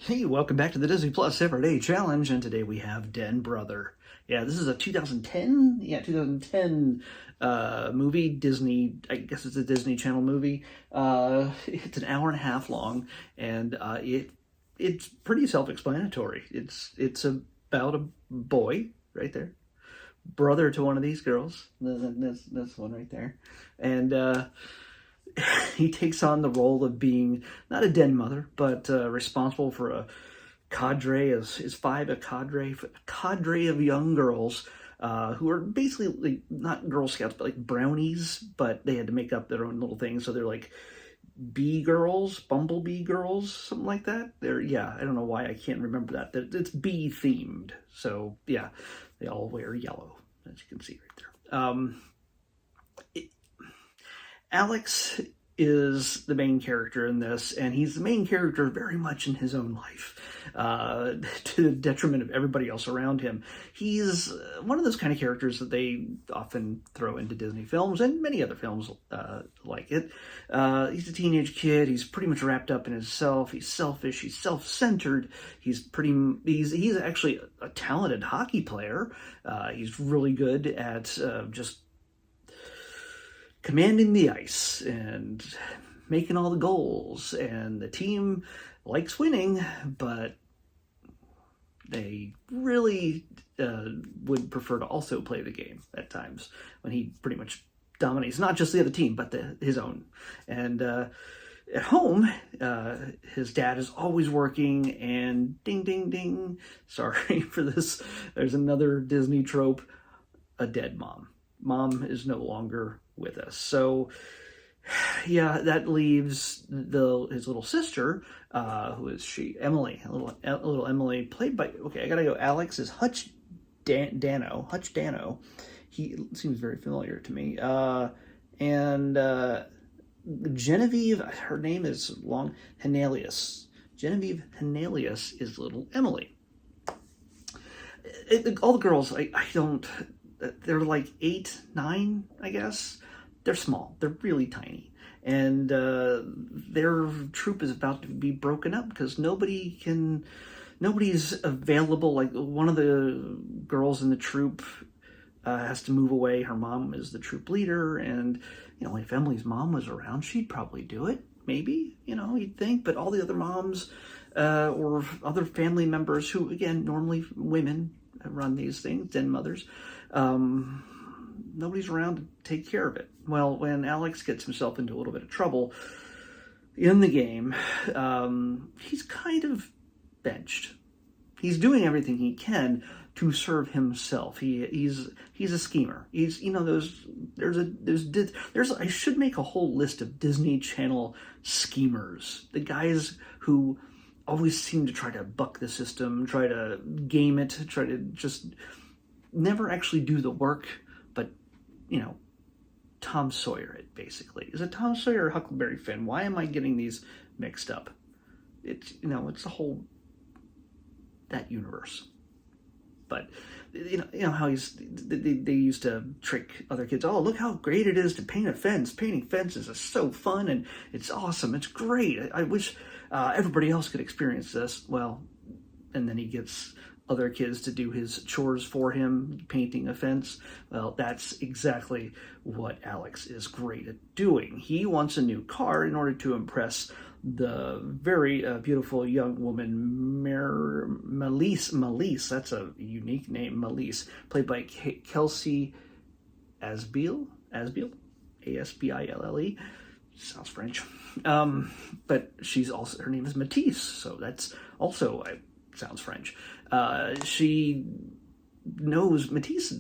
Hey, welcome back to the Disney Plus Everyday Challenge, and today we have Den Brother. Yeah, this is a 2010, 2010 movie, Disney, I guess it's a Disney Channel movie. It's an hour and a half long, and it's pretty self-explanatory. It's about a boy, right there, brother to one of these girls, this one right there, and he takes on the role of being not a den mother, but responsible for a cadre, a cadre of young girls who are basically like, not Girl Scouts, but like brownies, but they had to make up their own little things. So they're like bee girls, bumblebee girls, something like that. I don't know why I can't remember that. It's bee themed. So yeah, they all wear yellow, as you can see right there. Alex is the main character in this, and he's the main character very much in his own life, to the detriment of everybody else around him. He's one of those kind of characters that they often throw into Disney films and many other films like it. He's a teenage kid. He's pretty much wrapped up in himself. He's selfish. He's self-centered. He's actually a talented hockey player. He's really good at just commanding the ice and making all the goals, and the team likes winning, but they really would prefer to also play the game at times when he pretty much dominates not just the other team but his own. And at home, his dad is always working, and ding ding ding, sorry for this, there's another Disney trope: a dead mom. Mom is no longer with us. So yeah, that leaves his little sister, who is Emily, little Emily, played by, okay, I gotta go, Alex is Hutch Dano. He seems very familiar to me. And Genevieve, her name is long, Hernelius. Genevieve Hernelius is little Emily. All the girls, they're like 8, 9, I guess. They're small. They're really tiny. And their troop is about to be broken up because nobody's available. Like, one of the girls in the troop has to move away. Her mom is the troop leader. And, if Emily's mom was around, she'd probably do it. Maybe, you'd think. But all the other moms or other family members who, again, normally women run these things, den mothers, nobody's around to take care of it. Well, when Alex gets himself into a little bit of trouble in the game, he's kind of benched. He's doing everything he can to serve himself. He's a schemer. He's I should make a whole list of Disney Channel schemers. The guys who always seem to try to buck the system, try to game it, try to just never actually do the work, but, Tom Sawyer it, basically. Is it Tom Sawyer or Huckleberry Finn? Why am I getting these mixed up? It's a whole, that universe. But, how they used to trick other kids. Oh, look how great it is to paint a fence. Painting fences is so fun, and it's awesome. It's great. I wish everybody else could experience this. Well, and then he gets other kids to do his chores for him, painting a fence. Well, that's exactly what Alex is great at doing. He wants a new car in order to impress the very beautiful young woman, Melise, that's a unique name, Melise, played by Kelsey Asbill, Asbill, sounds French. But she's also, her name is Matisse, so that's also sounds French. Matisse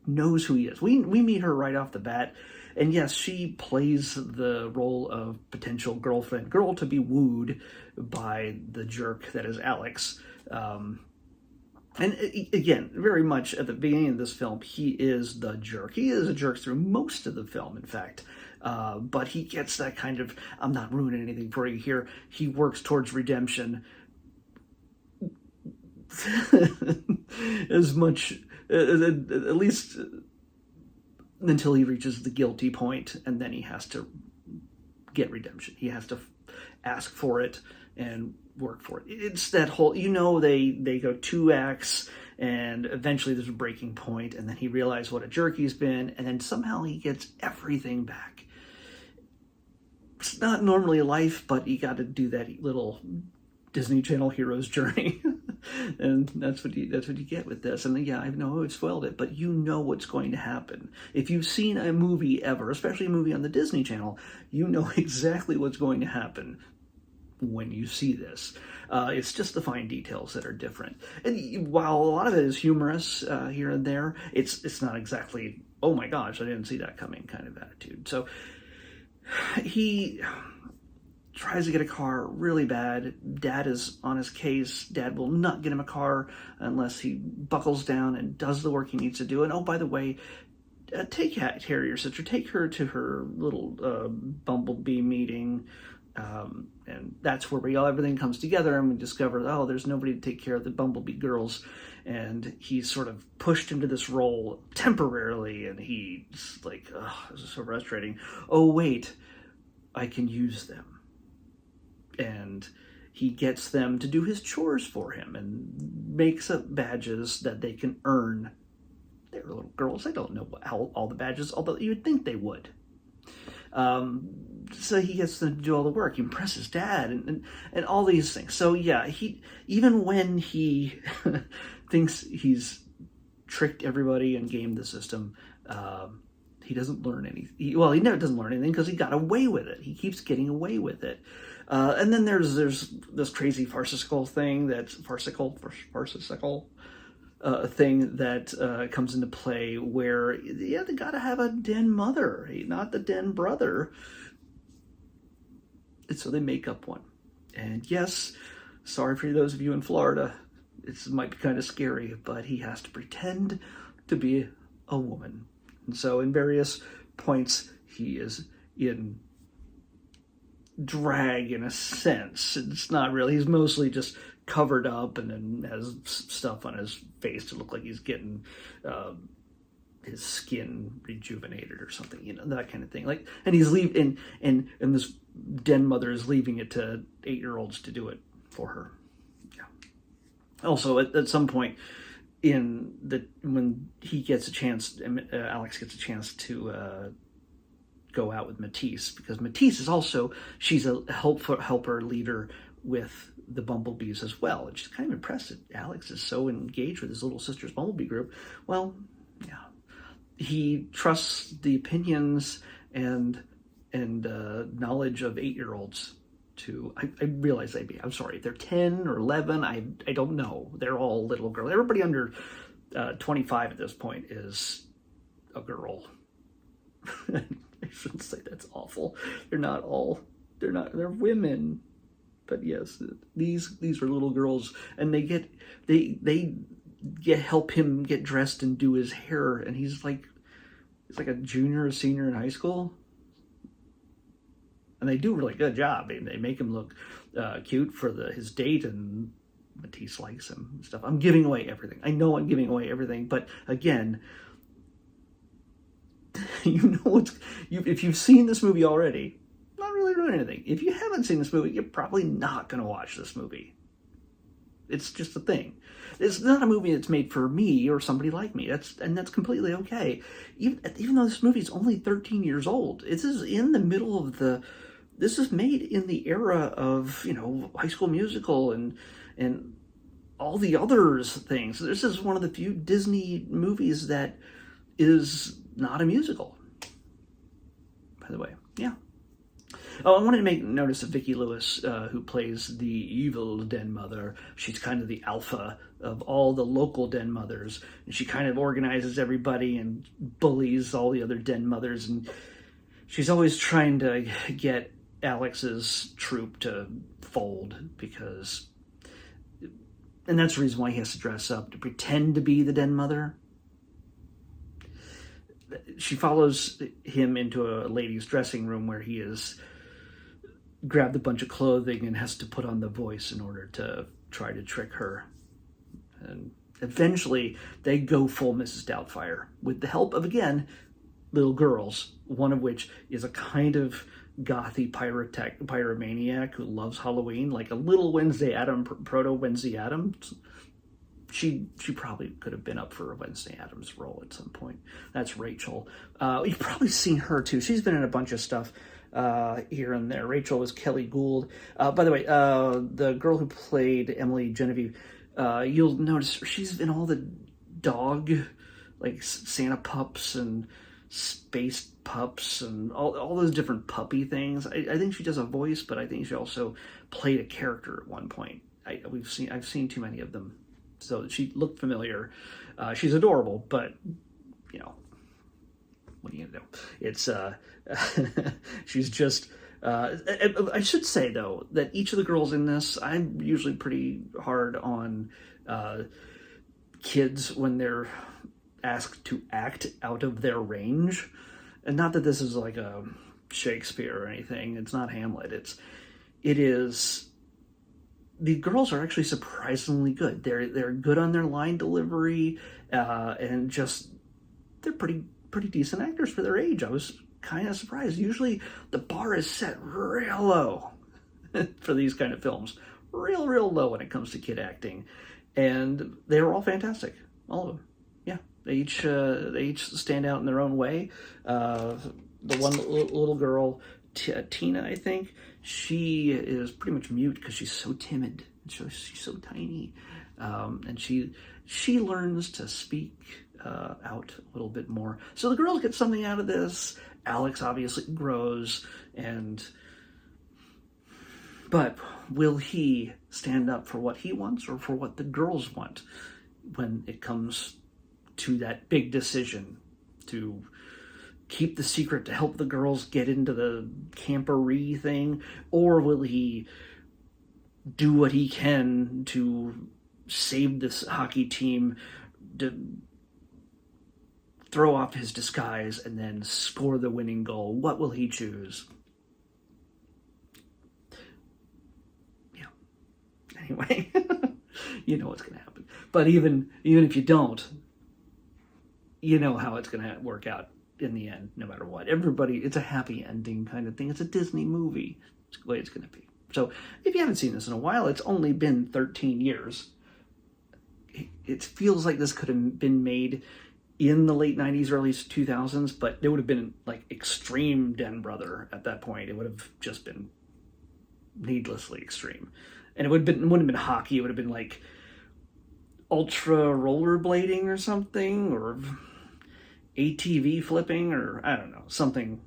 knows who he is. We meet her right off the bat, and yes, she plays the role of potential girl to be wooed by the jerk that is Alex. And again, very much at the beginning of this film, he is the jerk. He is a jerk through most of the film, in fact. But he gets that kind of, I'm not ruining anything for you here, he works towards redemption as much, at least until he reaches the guilty point, and then he has to get redemption. He has to ask for it, and work for it. It's that whole, they go 2 acts, and eventually there's a breaking point, and then he realizes what a jerk he's been, and then somehow he gets everything back. It's not normally life, but you got to do that little Disney Channel hero's journey. And that's what you get with this. And yeah, I know I've spoiled it, but you know what's going to happen. If you've seen a movie ever, especially a movie on the Disney Channel, you know exactly what's going to happen when you see this. It's just the fine details that are different. And while a lot of it is humorous here and there, it's not exactly, oh my gosh, I didn't see that coming kind of attitude. So he tries to get a car really bad. Dad is on his case. Dad will not get him a car unless he buckles down and does the work he needs to do. And oh, by the way, take care of your sister. Take her to her little bumblebee meeting. And that's where everything comes together, and we discover, oh, there's nobody to take care of the bumblebee girls. And he's sort of pushed into this role temporarily, and he's like, oh, this is so frustrating. Oh, wait, I can use them. And he gets them to do his chores for him and makes up badges that they can earn. They're little girls. They don't know how all the badges, although you would think they would. So he gets them to do all the work. He impresses Dad and all these things. So yeah, even when he thinks he's tricked everybody and gamed the system, he doesn't learn anything. He never doesn't learn anything because he got away with it. He keeps getting away with it. And then there's this crazy farcical thing thing that comes into play where, yeah, they gotta have a den mother, not the den brother. And so they make up one. And yes, sorry for those of you in Florida, it might be kind of scary, but he has to pretend to be a woman. And so in various points, he is in drag in a sense. It's not really, he's mostly just covered up and then has stuff on his face to look like he's getting his skin rejuvenated or something, that kind of thing. Like, and he's leaving, and this den mother is leaving it to 8-year-olds to do it for her. Yeah. Also, at some point when he gets a chance, Alex gets a chance to go out with Matisse, because Matisse is also, she's a helper leader with the bumblebees as well, and she's kind of impressed that Alex is so engaged with his little sister's bumblebee group. Well, yeah, he trusts the opinions and knowledge of 8-year-olds to, I realize I'm sorry, they're 10 or 11, I don't know, they're all little girls. Everybody under 25 at this point is a girl. I shouldn't say that's awful. They're women. But yes, these are little girls, and they help him get dressed and do his hair, and he's like a junior or senior in high school. And they do a really good job. They make him look cute for his date, and Matisse likes him and stuff. I'm giving away everything. I know I'm giving away everything, but again, if you've seen this movie already, not really ruin anything. If you haven't seen this movie, you're probably not going to watch this movie. It's just a thing. It's not a movie that's made for me or somebody like me. That's completely okay. Even though this movie is only 13 years old, this is in the middle of this is made in the era of, High School Musical and all the others things. This is one of the few Disney movies that is not a musical, by the way. Yeah. Oh, I wanted to make notice of Vicki Lewis, who plays the evil den mother. She's kind of the alpha of all the local den mothers, and she kind of organizes everybody and bullies all the other den mothers, and she's always trying to get Alex's troop to fold, and that's the reason why he has to dress up, to pretend to be the den mother. She follows him into a lady's dressing room where he has grabbed a bunch of clothing and has to put on the voice in order to try to trick her. And eventually they go full Mrs. Doubtfire with the help of, again, little girls, one of which is a kind of gothy pyromaniac who loves Halloween, like a little Wednesday Addams, proto Wednesday Addams. She probably could have been up for a Wednesday Addams role at some point. That's Rachel. You've probably seen her too. She's been in a bunch of stuff here and there. Rachel was Kelly Gould. By the way, the girl who played Emily Genevieve, you'll notice she's in all the dog, like Santa pups and space pups and all those different puppy things. I think she does a voice, but I think she also played a character at one point. I've seen too many of them, so she looked familiar. She's adorable, but you know, what are you gonna do? It's she's just. I should say though that each of the girls in this, I'm usually pretty hard on kids when they're asked to act out of their range, and not that this is like a Shakespeare or anything. It's not Hamlet. It is. The girls are actually surprisingly good. They're good on their line delivery, and just they're pretty decent actors for their age. I was kind of surprised. Usually the bar is set real low for these kind of films, real low when it comes to kid acting, and they were all fantastic, all of them. Yeah, they each stand out in their own way. The one little girl, Tina, I think, she is pretty much mute because she's so timid. She's so tiny, and she learns to speak out a little bit more. So the girls get something out of this. Alex obviously grows, but will he stand up for what he wants or for what the girls want when it comes to that big decision to keep the secret to help the girls get into the camperee thing, or will he do what he can to save this hockey team, to throw off his disguise and then score the winning goal? What will he choose? Yeah. Anyway, you know what's going to happen. But even if you don't, you know how it's going to work out in the end, no matter what. Everybody, it's a happy ending kind of thing. It's a Disney movie. It's the way it's going to be. So if you haven't seen this in a while, it's only been 13 years. It feels like this could have been made in the late 90s, early 2000s, but it would have been like extreme Den Brother at that point. It would have just been needlessly extreme. And it wouldn't have been hockey. It would have been like ultra rollerblading or something, or ATV flipping, or I don't know, something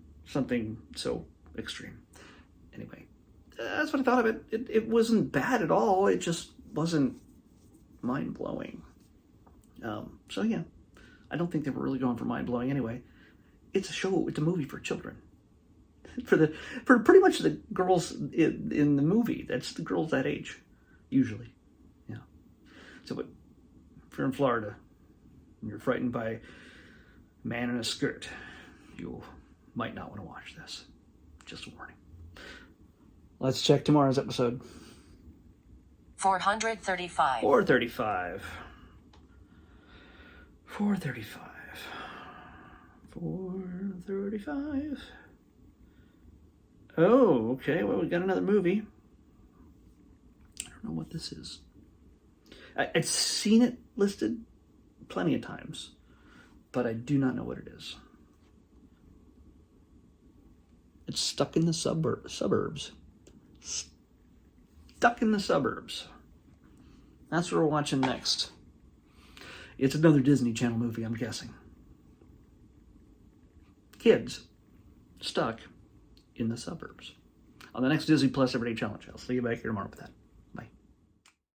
so extreme. Anyway, that's what I thought of it. It wasn't bad at all. It just wasn't mind-blowing. So yeah, I don't think they were really going for mind-blowing anyway. It's a movie for children. For pretty much the girls in the movie, that's the girls that age, usually. Yeah. So but if you're in Florida and you're frightened by a man in a skirt, you might not want to watch this. Just a warning. Let's check tomorrow's episode. 435. 435. 435. Oh, okay. Well, we got another movie. I don't know what this is. I've seen it listed plenty of times, but I do not know what it is. It's Stuck in the Suburbs. Stuck in the Suburbs. That's what we're watching next. It's another Disney Channel movie, I'm guessing. Kids stuck in the suburbs. On the next Disney Plus Everyday Challenge. I'll see you back here tomorrow with that.